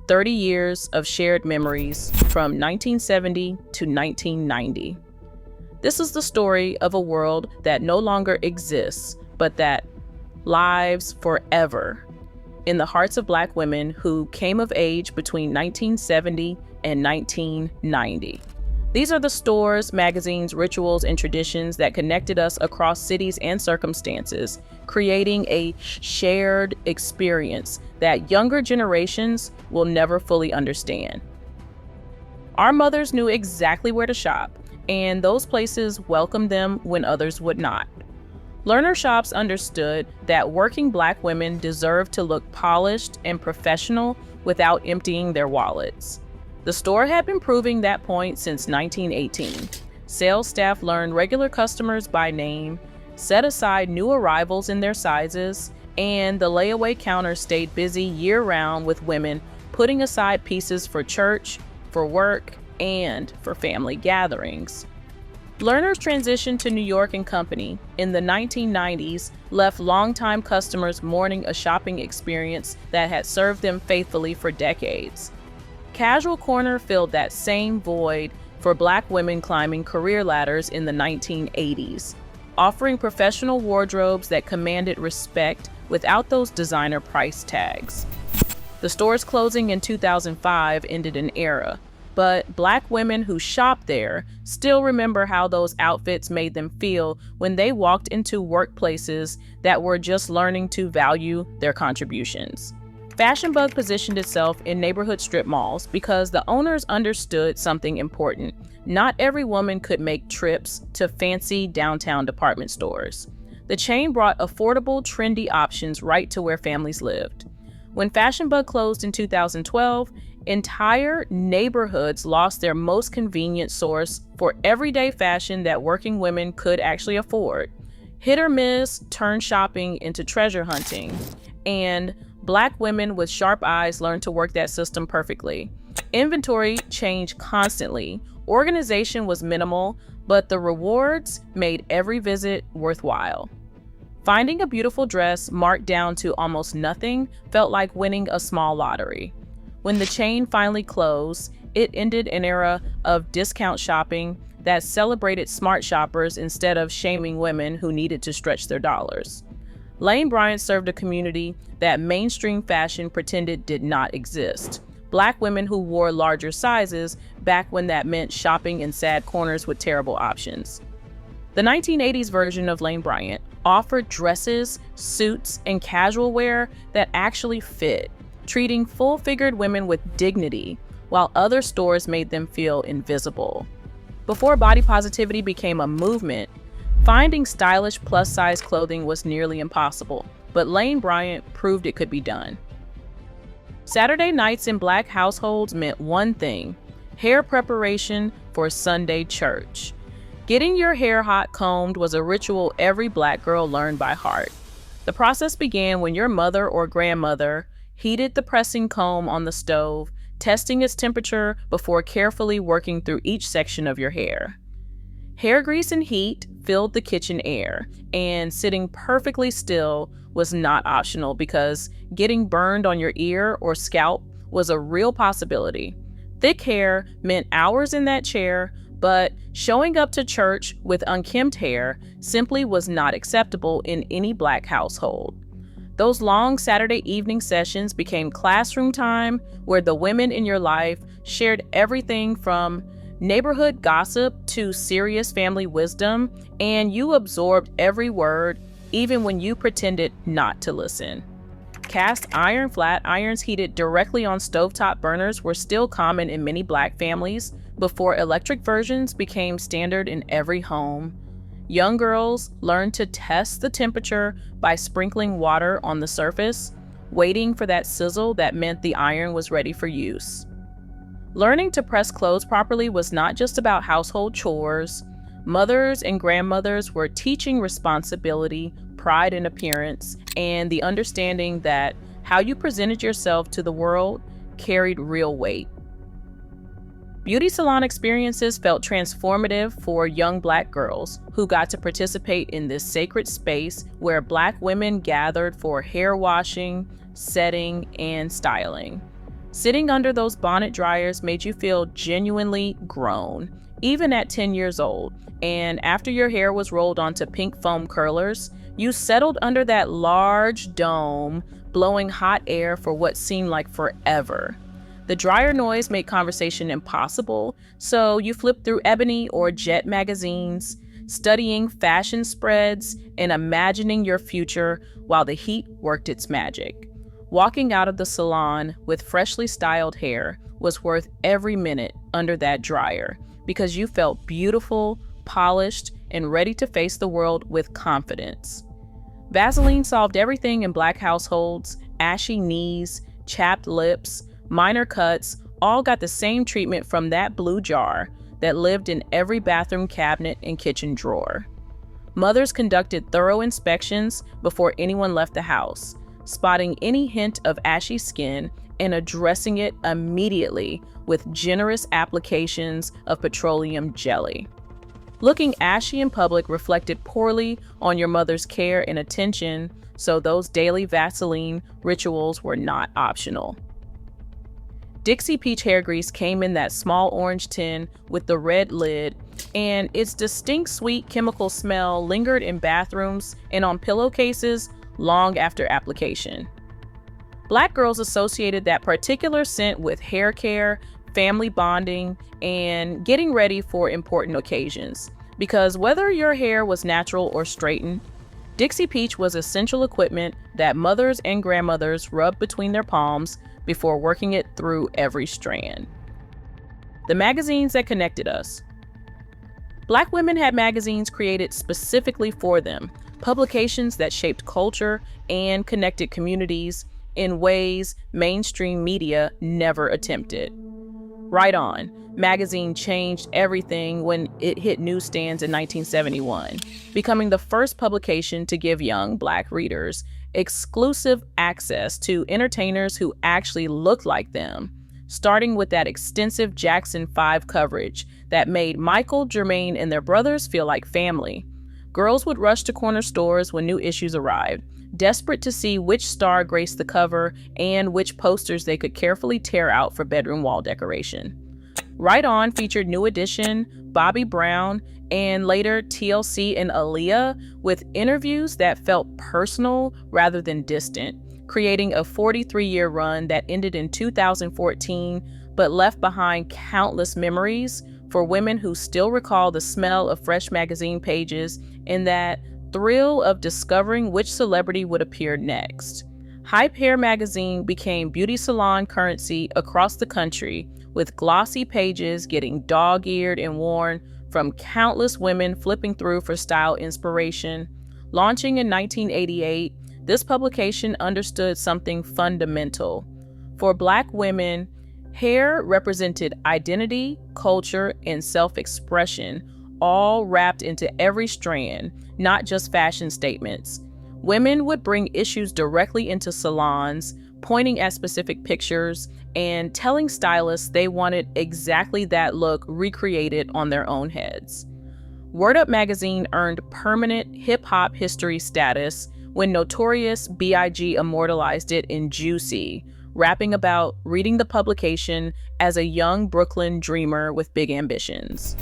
30 years of shared memories from 1970 to 1990. This is the story of a world that no longer exists, but that lives forever in the hearts of Black women who came of age between 1970 and 1990. These are the stores, magazines, rituals, and traditions that connected us across cities and circumstances, creating a shared experience that younger generations will never fully understand. Our mothers knew exactly where to shop, and those places welcomed them when others would not. Learner shops understood that working Black women deserved to look polished and professional without emptying their wallets. The store had been proving that point since 1918. Sales staff learned regular customers by name, set aside new arrivals in their sizes, and the layaway counter stayed busy year-round with women putting aside pieces for church, for work, and for family gatherings. Lerner's transition to New York and Company in the 1990s left longtime customers mourning a shopping experience that had served them faithfully for decades. Casual Corner filled that same void for Black women climbing career ladders in the 1980s, offering professional wardrobes that commanded respect without those designer price tags. The store's closing in 2005 ended an era, but Black women who shopped there still remember how those outfits made them feel when they walked into workplaces that were just learning to value their contributions. Fashion Bug positioned itself in neighborhood strip malls because the owners understood something important. Not every woman could make trips to fancy downtown department stores. The chain brought affordable, trendy options right to where families lived. When Fashion Bug closed in 2012, entire neighborhoods lost their most convenient source for everyday fashion that working women could actually afford. Hit or miss turned shopping into treasure hunting, and Black women with sharp eyes learned to work that system perfectly. Inventory changed constantly. Organization was minimal, but the rewards made every visit worthwhile. Finding a beautiful dress marked down to almost nothing felt like winning a small lottery. When the chain finally closed, it ended an era of discount shopping that celebrated smart shoppers instead of shaming women who needed to stretch their dollars. Lane Bryant served a community that mainstream fashion pretended did not exist. Black women who wore larger sizes back when that meant shopping in sad corners with terrible options. The 1980s version of Lane Bryant offered dresses, suits, and casual wear that actually fit, treating full-figured women with dignity, while other stores made them feel invisible. Before body positivity became a movement, finding stylish plus-size clothing was nearly impossible, but Lane Bryant proved it could be done. Saturday nights in Black households meant one thing: hair preparation for Sunday church. Getting your hair hot combed was a ritual every Black girl learned by heart. The process began when your mother or grandmother heated the pressing comb on the stove, testing its temperature before carefully working through each section of your hair. Hair grease and heat filled the kitchen air, and sitting perfectly still was not optional because getting burned on your ear or scalp was a real possibility. Thick hair meant hours in that chair, but showing up to church with unkempt hair simply was not acceptable in any Black household. Those long Saturday evening sessions became classroom time where the women in your life shared everything from neighborhood gossip to serious family wisdom, and you absorbed every word, even when you pretended not to listen. Cast iron flat irons heated directly on stovetop burners were still common in many Black families before electric versions became standard in every home. Young girls learned to test the temperature by sprinkling water on the surface, waiting for that sizzle that meant the iron was ready for use. Learning to press clothes properly was not just about household chores. Mothers and grandmothers were teaching responsibility, pride in appearance, and the understanding that how you presented yourself to the world carried real weight. Beauty salon experiences felt transformative for young Black girls who got to participate in this sacred space where Black women gathered for hair washing, setting, and styling. Sitting under those bonnet dryers made you feel genuinely grown, even at 10 years old. And after your hair was rolled onto pink foam curlers, you settled under that large dome, blowing hot air for what seemed like forever. The dryer noise made conversation impossible, so you flipped through Ebony or Jet magazines, studying fashion spreads and imagining your future while the heat worked its magic. Walking out of the salon with freshly styled hair was worth every minute under that dryer because you felt beautiful, polished, and ready to face the world with confidence. Vaseline solved everything in Black households. Ashy knees, chapped lips, minor cuts, all got the same treatment from that blue jar that lived in every bathroom cabinet and kitchen drawer. Mothers conducted thorough inspections before anyone left the house, spotting any hint of ashy skin and addressing it immediately with generous applications of petroleum jelly. Looking ashy in public reflected poorly on your mother's care and attention, so those daily Vaseline rituals were not optional. Dixie Peach hair grease came in that small orange tin with the red lid, and its distinct sweet chemical smell lingered in bathrooms and on pillowcases long after application. Black girls associated that particular scent with hair care, family bonding, and getting ready for important occasions. Because whether your hair was natural or straightened, Dixie Peach was essential equipment that mothers and grandmothers rubbed between their palms before working it through every strand. The magazines that connected us. Black women had magazines created specifically for them, publications that shaped culture and connected communities in ways mainstream media never attempted. Right On magazine changed everything when it hit newsstands in 1971, becoming the first publication to give young Black readers exclusive access to entertainers who actually looked like them, starting with that extensive Jackson 5 coverage that made Michael, Jermaine, and their brothers feel like family. Girls would rush to corner stores when new issues arrived, desperate to see which star graced the cover and which posters they could carefully tear out for bedroom wall decoration. Right On featured New Edition, Bobby Brown, and later TLC and Aaliyah with interviews that felt personal rather than distant, creating a 43-year run that ended in 2014 but left behind countless memories for women who still recall the smell of fresh magazine pages and that thrill of discovering which celebrity would appear next. Hype Hair magazine became beauty salon currency across the country, with glossy pages getting dog-eared and worn from countless women flipping through for style inspiration. Launching in 1988, this publication understood something fundamental. For Black women, hair represented identity, culture, and self-expression, all wrapped into every strand, not just fashion statements. Women would bring issues directly into salons, pointing at specific pictures and telling stylists they wanted exactly that look recreated on their own heads. Word Up magazine earned permanent hip-hop history status when Notorious B.I.G. immortalized it in Juicy, rapping about reading the publication as a young Brooklyn dreamer with big ambitions.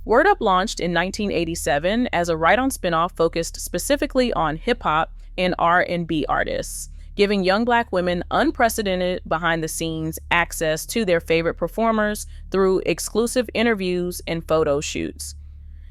Word Up launched in 1987 as a Right On spinoff focused specifically on hip-hop and R&B artists, giving young Black women unprecedented behind-the-scenes access to their favorite performers through exclusive interviews and photo shoots.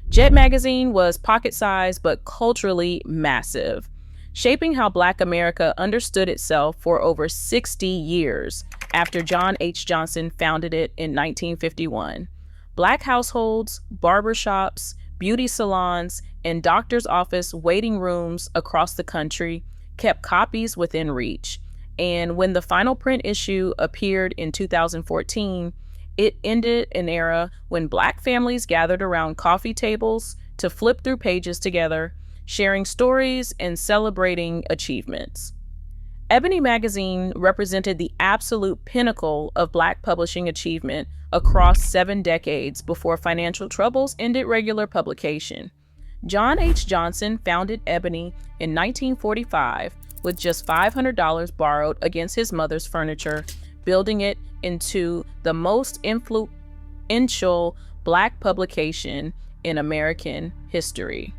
Jet magazine was pocket-sized but culturally massive, shaping how Black America understood itself for over 60 years after John H. Johnson founded it in 1951. Black households, barbershops, beauty salons, and doctor's office waiting rooms across the country kept copies within reach. And when the final print issue appeared in 2014, it ended an era when Black families gathered around coffee tables to flip through pages together, sharing stories and celebrating achievements. Ebony magazine represented the absolute pinnacle of Black publishing achievement across 7 decades before financial troubles ended regular publication. John H. Johnson founded Ebony in 1945 with just $500 borrowed against his mother's furniture, building it into the most influential Black publication in American history.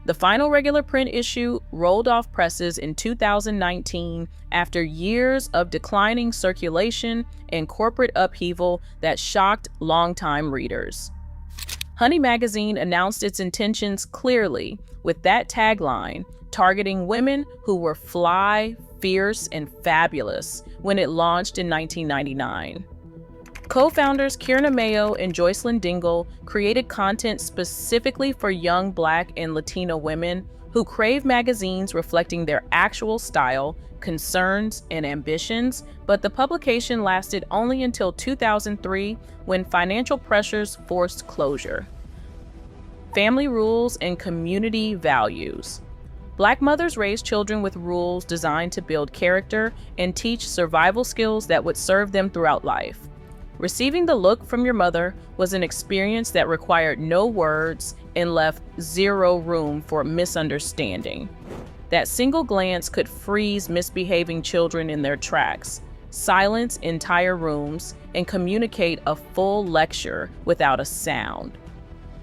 The final regular print issue rolled off presses in 2019 after years of declining circulation and corporate upheaval that shocked longtime readers. Honey Magazine announced its intentions clearly with that tagline, targeting women who were fly, fierce, and fabulous when it launched in 1999. Co-founders Kierna Mayo and Joycelyn Dingle created content specifically for young Black and Latino women who crave magazines reflecting their actual style, concerns, and ambitions, but the publication lasted only until 2003 when financial pressures forced closure. Family rules and community values. Black mothers raised children with rules designed to build character and teach survival skills that would serve them throughout life. Receiving the look from your mother was an experience that required no words and left zero room for misunderstanding. That single glance could freeze misbehaving children in their tracks, silence entire rooms, and communicate a full lecture without a sound.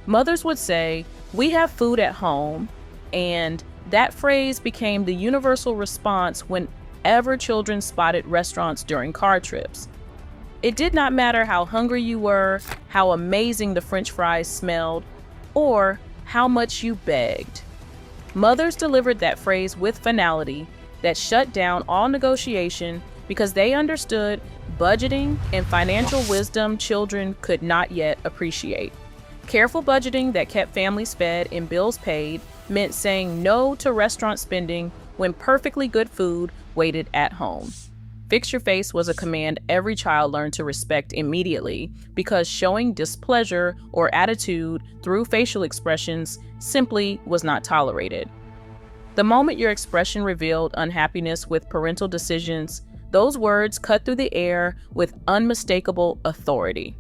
Mothers would say, "We have food at home," and that phrase became the universal response whenever children spotted restaurants during car trips. It did not matter how hungry you were, how amazing the French fries smelled, or how much you begged. Mothers delivered that phrase with finality that shut down all negotiation because they understood budgeting and financial wisdom children could not yet appreciate. Careful budgeting that kept families fed and bills paid meant saying no to restaurant spending when perfectly good food waited at home. Fix your face was a command every child learned to respect immediately because showing displeasure or attitude through facial expressions simply was not tolerated. The moment your expression revealed unhappiness with parental decisions, those words cut through the air with unmistakable authority.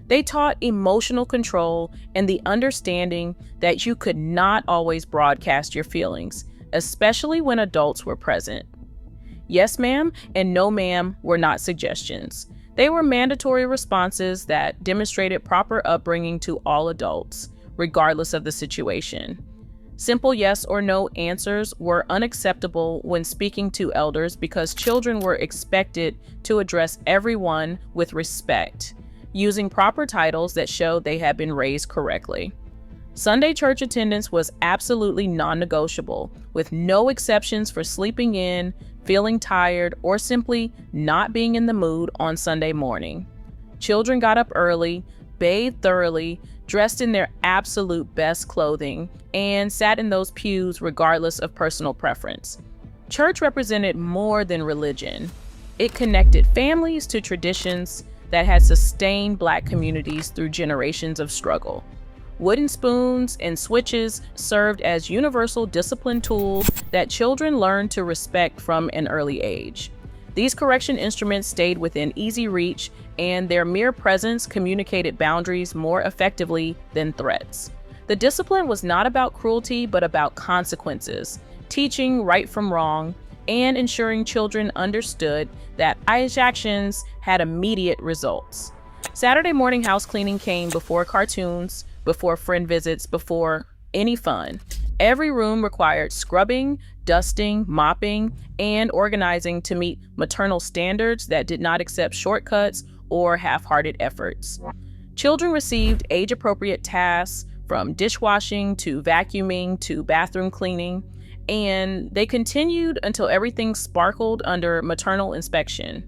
They taught emotional control and the understanding that you could not always broadcast your feelings, especially when adults were present. Yes, ma'am, and no, ma'am were not suggestions. They were mandatory responses that demonstrated proper upbringing to all adults, regardless of the situation. Simple yes or no answers were unacceptable when speaking to elders because children were expected to address everyone with respect, using proper titles that showed they had been raised correctly. Sunday church attendance was absolutely non-negotiable, with no exceptions for sleeping in, feeling tired, or simply not being in the mood on Sunday morning. Children got up early, bathed thoroughly, dressed in their absolute best clothing, and sat in those pews regardless of personal preference. Church represented more than religion. It connected families to traditions that had sustained Black communities through generations of struggle. Wooden spoons and switches served as universal discipline tools that children learned to respect from an early age. These correction instruments stayed within easy reach, and their mere presence communicated boundaries more effectively than threats. The discipline was not about cruelty, but about consequences, teaching right from wrong, and ensuring children understood that actions had immediate results. Saturday morning house cleaning came before cartoons, before friend visits, before any fun. Every room required scrubbing, dusting, mopping, and organizing to meet maternal standards that did not accept shortcuts or half-hearted efforts. Children received age-appropriate tasks from dishwashing to vacuuming to bathroom cleaning, and they continued until everything sparkled under maternal inspection.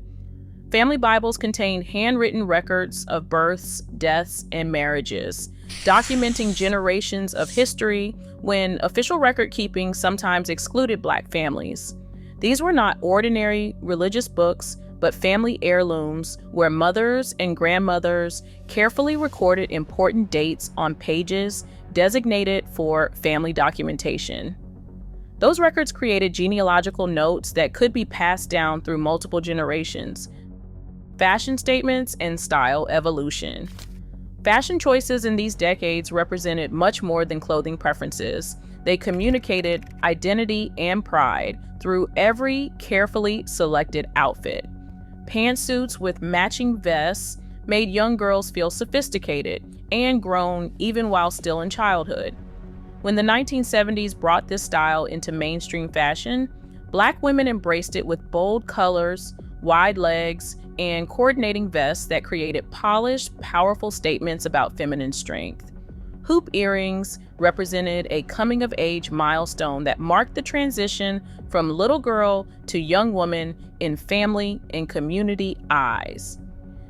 Family Bibles contained handwritten records of births, deaths, and marriages, documenting generations of history when official record keeping sometimes excluded Black families. These were not ordinary religious books, but family heirlooms where mothers and grandmothers carefully recorded important dates on pages designated for family documentation. Those records created genealogical notes that could be passed down through multiple generations, fashion statements, and style evolution. Fashion choices in these decades represented much more than clothing preferences. They communicated identity and pride through every carefully selected outfit. Pantsuits with matching vests made young girls feel sophisticated and grown even while still in childhood. When the 1970s brought this style into mainstream fashion, Black women embraced it with bold colors, wide legs, and coordinating vests that created polished, powerful statements about feminine strength. Hoop earrings represented a coming-of-age milestone that marked the transition from little girl to young woman in family and community eyes.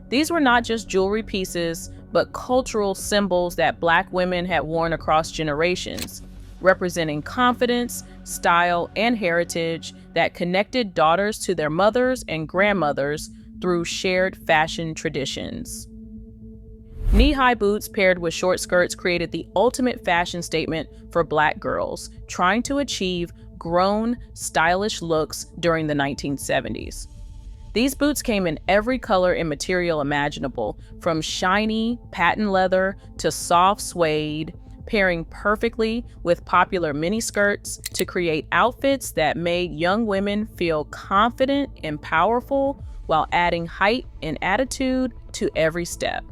These were not just jewelry pieces, but cultural symbols that Black women had worn across generations, representing confidence, style, and heritage that connected daughters to their mothers and grandmothers through shared fashion traditions. Knee-high boots paired with short skirts created the ultimate fashion statement for Black girls, trying to achieve grown, stylish looks during the 1970s. These boots came in every color and material imaginable, from shiny patent leather to soft suede, pairing perfectly with popular miniskirts to create outfits that made young women feel confident and powerful while adding height and attitude to every step.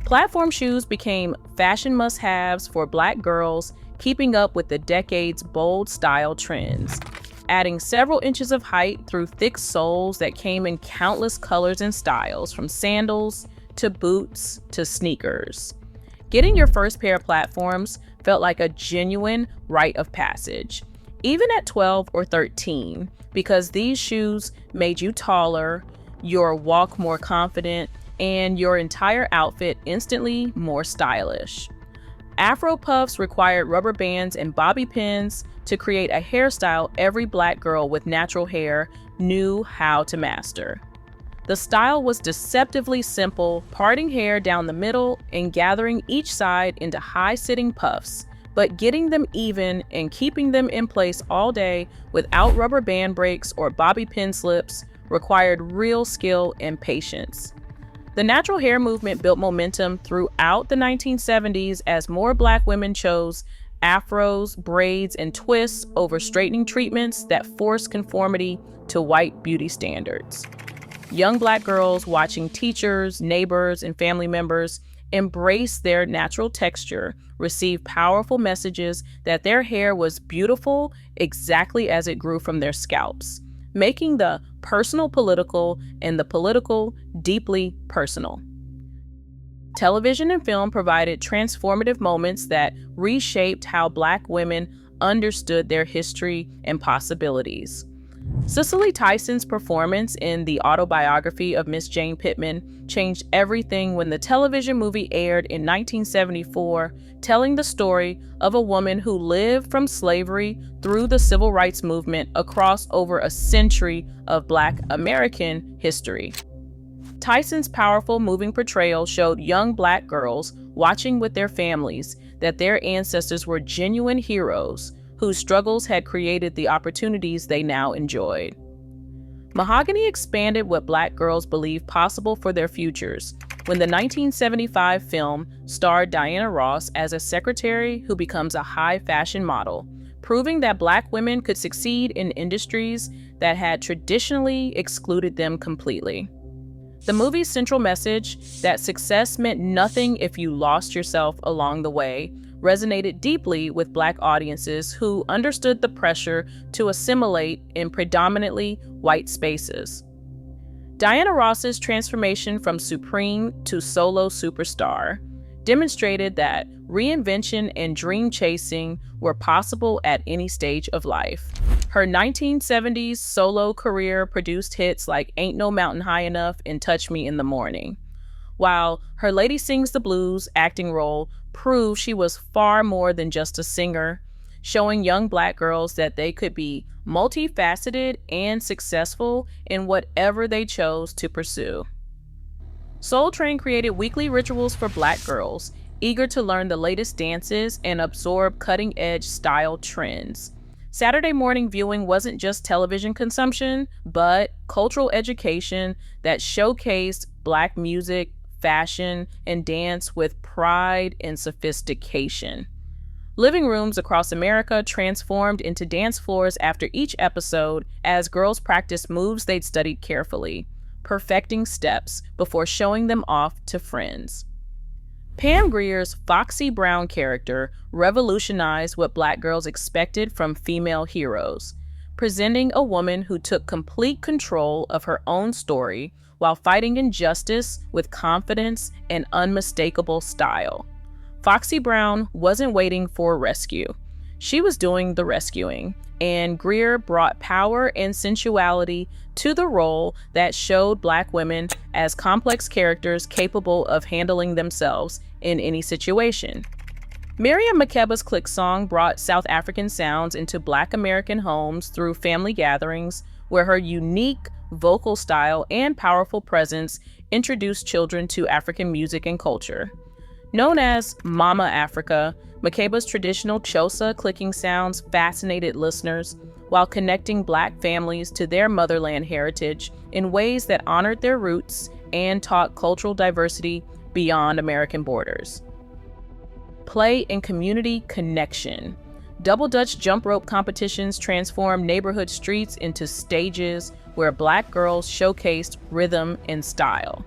Platform shoes became fashion must-haves for Black girls, keeping up with the decade's bold style trends, adding several inches of height through thick soles that came in countless colors and styles, from sandals to boots to sneakers. Getting your first pair of platforms felt like a genuine rite of passage, even at 12 or 13, because these shoes made you taller, your walk more confident, and your entire outfit instantly more stylish. Afro puffs required rubber bands and bobby pins to create a hairstyle every Black girl with natural hair knew how to master. The style was deceptively simple, parting hair down the middle and gathering each side into high-sitting puffs, but getting them even and keeping them in place all day without rubber band breaks or bobby pin slips required real skill and patience. The natural hair movement built momentum throughout the 1970s as more Black women chose afros, braids, and twists over straightening treatments that forced conformity to white beauty standards. Young Black girls watching teachers, neighbors, and family members embrace their natural texture received powerful messages that their hair was beautiful exactly as it grew from their scalps, making the personal political and the political deeply personal. Television and film provided transformative moments that reshaped how Black women understood their history and possibilities. Cicely Tyson's performance in the autobiography of Miss Jane Pittman changed everything when the television movie aired in 1974, telling the story of a woman who lived from slavery through the civil rights movement across over a century of Black American history. Tyson's powerful, moving portrayal showed young Black girls watching with their families that their ancestors were genuine heroes whose struggles had created the opportunities they now enjoyed. Mahogany expanded what Black girls believed possible for their futures when the 1975 film starred Diana Ross as a secretary who becomes a high fashion model, proving that Black women could succeed in industries that had traditionally excluded them completely. The movie's central message, that success meant nothing if you lost yourself along the way, resonated deeply with Black audiences who understood the pressure to assimilate in predominantly white spaces. Diana Ross's transformation from supreme to solo superstar demonstrated that reinvention and dream chasing were possible at any stage of life. Her 1970s solo career produced hits like Ain't No Mountain High Enough and Touch Me in the Morning, while her Lady Sings the Blues acting role proved she was far more than just a singer, showing young Black girls that they could be multifaceted and successful in whatever they chose to pursue. Soul Train created weekly rituals for Black girls, eager to learn the latest dances and absorb cutting-edge style trends. Saturday morning viewing wasn't just television consumption, but cultural education that showcased Black music, fashion, and dance with pride and sophistication. Living rooms across America transformed into dance floors after each episode as girls practiced moves they'd studied carefully, perfecting steps before showing them off to friends. Pam Grier's Foxy Brown character revolutionized what Black girls expected from female heroes, presenting a woman who took complete control of her own story while fighting injustice with confidence and unmistakable style. Foxy Brown wasn't waiting for rescue. She was doing the rescuing, and Grier brought power and sensuality to the role that showed Black women as complex characters capable of handling themselves in any situation. Miriam Makeba's click song brought South African sounds into Black American homes through family gatherings, where her unique vocal style and powerful presence introduced children to African music and culture. Known as Mama Africa, Makeba's traditional Xhosa clicking sounds fascinated listeners while connecting Black families to their motherland heritage in ways that honored their roots and taught cultural diversity beyond American borders. Play and community connection. Double Dutch jump rope competitions transformed neighborhood streets into stages where Black girls showcased rhythm and style.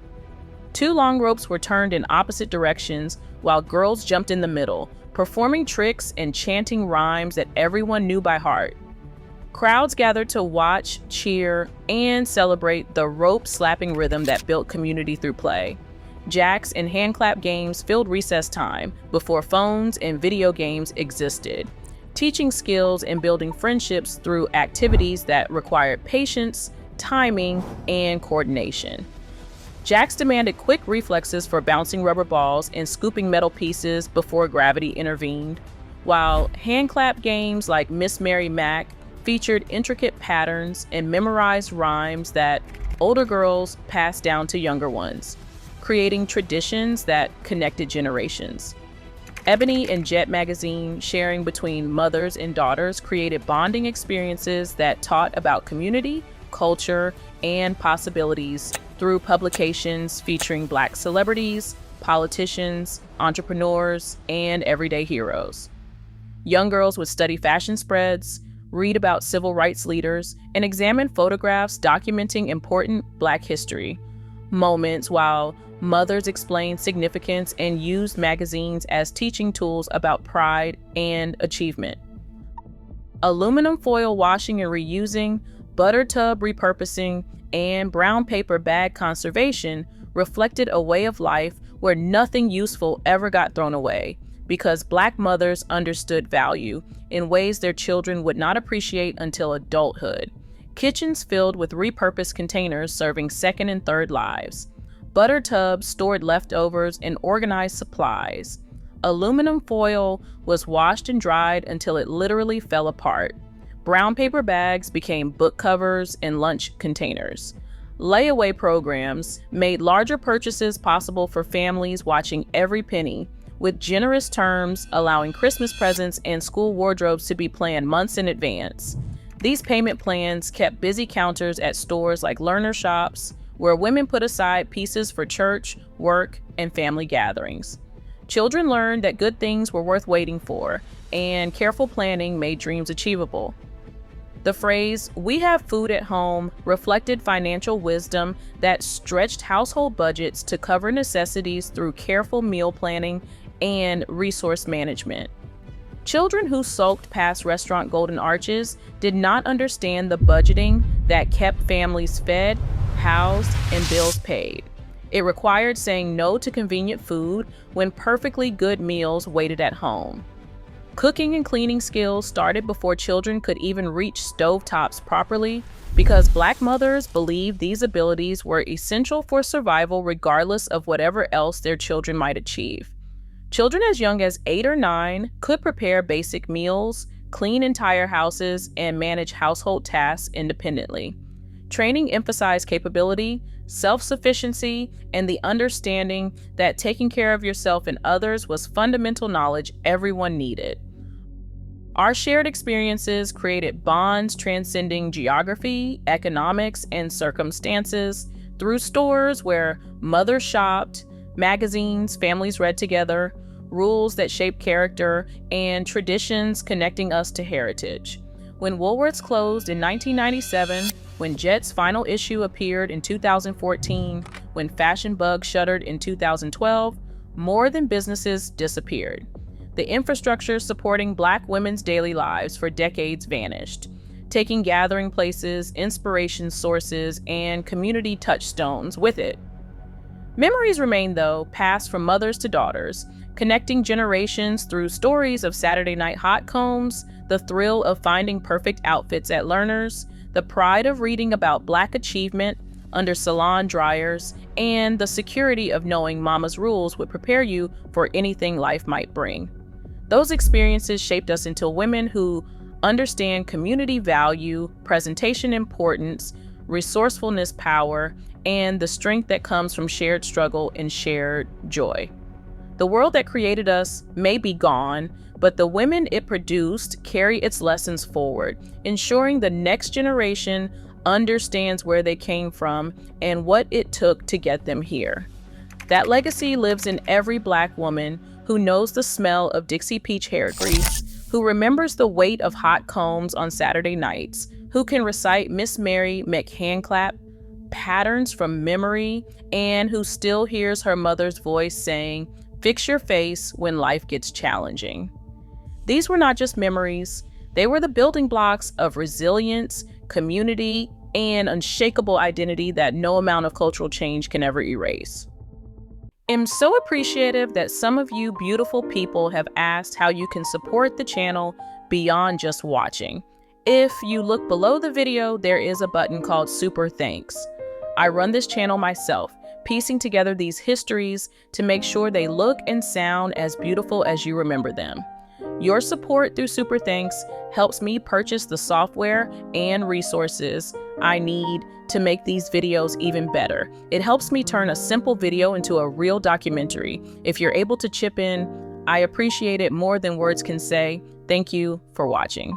Two long ropes were turned in opposite directions while girls jumped in the middle, performing tricks and chanting rhymes that everyone knew by heart. Crowds gathered to watch, cheer, and celebrate the rope-slapping rhythm that built community through play. Jacks and hand clap games filled recess time before phones and video games existed, teaching skills and building friendships through activities that required patience, timing, and coordination. Jacks demanded quick reflexes for bouncing rubber balls and scooping metal pieces before gravity intervened, while hand clap games like Miss Mary Mac featured intricate patterns and memorized rhymes that older girls passed down to younger ones, creating traditions that connected generations. Ebony and Jet magazine sharing between mothers and daughters created bonding experiences that taught about community, culture, and possibilities through publications featuring Black celebrities, politicians, entrepreneurs, and everyday heroes. Young girls would study fashion spreads, read about civil rights leaders, and examine photographs documenting important Black history moments, while mothers explained significance and used magazines as teaching tools about pride and achievement. Aluminum foil washing and reusing, butter tub repurposing, and brown paper bag conservation reflected a way of life where nothing useful ever got thrown away, because Black mothers understood value in ways their children would not appreciate until adulthood. Kitchens filled with repurposed containers serving second and third lives. Butter tubs stored leftovers and organized supplies. Aluminum foil was washed and dried until it literally fell apart. Brown paper bags became book covers and lunch containers. Layaway programs made larger purchases possible for families watching every penny, with generous terms allowing Christmas presents and school wardrobes to be planned months in advance. These payment plans kept busy counters at stores like Learner Shops, where women put aside pieces for church, work, and family gatherings. Children learned that good things were worth waiting for, and careful planning made dreams achievable. The phrase, "we have food at home," reflected financial wisdom that stretched household budgets to cover necessities through careful meal planning and resource management. Children who sulked past restaurant golden arches did not understand the budgeting that kept families fed, housed, and bills paid. It required saying no to convenient food when perfectly good meals waited at home. Cooking and cleaning skills started before children could even reach stovetops properly, because Black mothers believed these abilities were essential for survival regardless of whatever else their children might achieve. Children as young as 8 or 9 could prepare basic meals, clean entire houses, and manage household tasks independently. Training emphasized capability, self-sufficiency, and the understanding that taking care of yourself and others was fundamental knowledge everyone needed. Our shared experiences created bonds transcending geography, economics, and circumstances through stores where mothers shopped, magazines families read together, rules that shape character, and traditions connecting us to heritage. When Woolworths closed in 1997, When Jet's final issue appeared in 2014, when Fashion Bug shuttered in 2012, more than businesses disappeared. The infrastructure supporting Black women's daily lives for decades vanished, taking gathering places, inspiration sources, and community touchstones with it. Memories remain, though, passed from mothers to daughters, connecting generations through stories of Saturday night hot combs, the thrill of finding perfect outfits at Learners, the pride of reading about Black achievement under salon dryers, and the security of knowing Mama's rules would prepare you for anything life might bring. Those experiences shaped us into women who understand community value, presentation importance, resourcefulness power, and the strength that comes from shared struggle and shared joy. The world that created us may be gone, but the women it produced carry its lessons forward, ensuring the next generation understands where they came from and what it took to get them here. That legacy lives in every Black woman who knows the smell of Dixie Peach hair grease, who remembers the weight of hot combs on Saturday nights, who can recite Miss Mary McHandclap patterns from memory, and who still hears her mother's voice saying, "Fix your face when life gets challenging." These were not just memories, they were the building blocks of resilience, community, and unshakable identity that no amount of cultural change can ever erase. I'm so appreciative that some of you beautiful people have asked how you can support the channel beyond just watching. If you look below the video, there is a button called Super Thanks. I run this channel myself, piecing together these histories to make sure they look and sound as beautiful as you remember them. Your support through Super Thanks helps me purchase the software and resources I need to make these videos even better. It helps me turn a simple video into a real documentary. If you're able to chip in, I appreciate it more than words can say. Thank you for watching.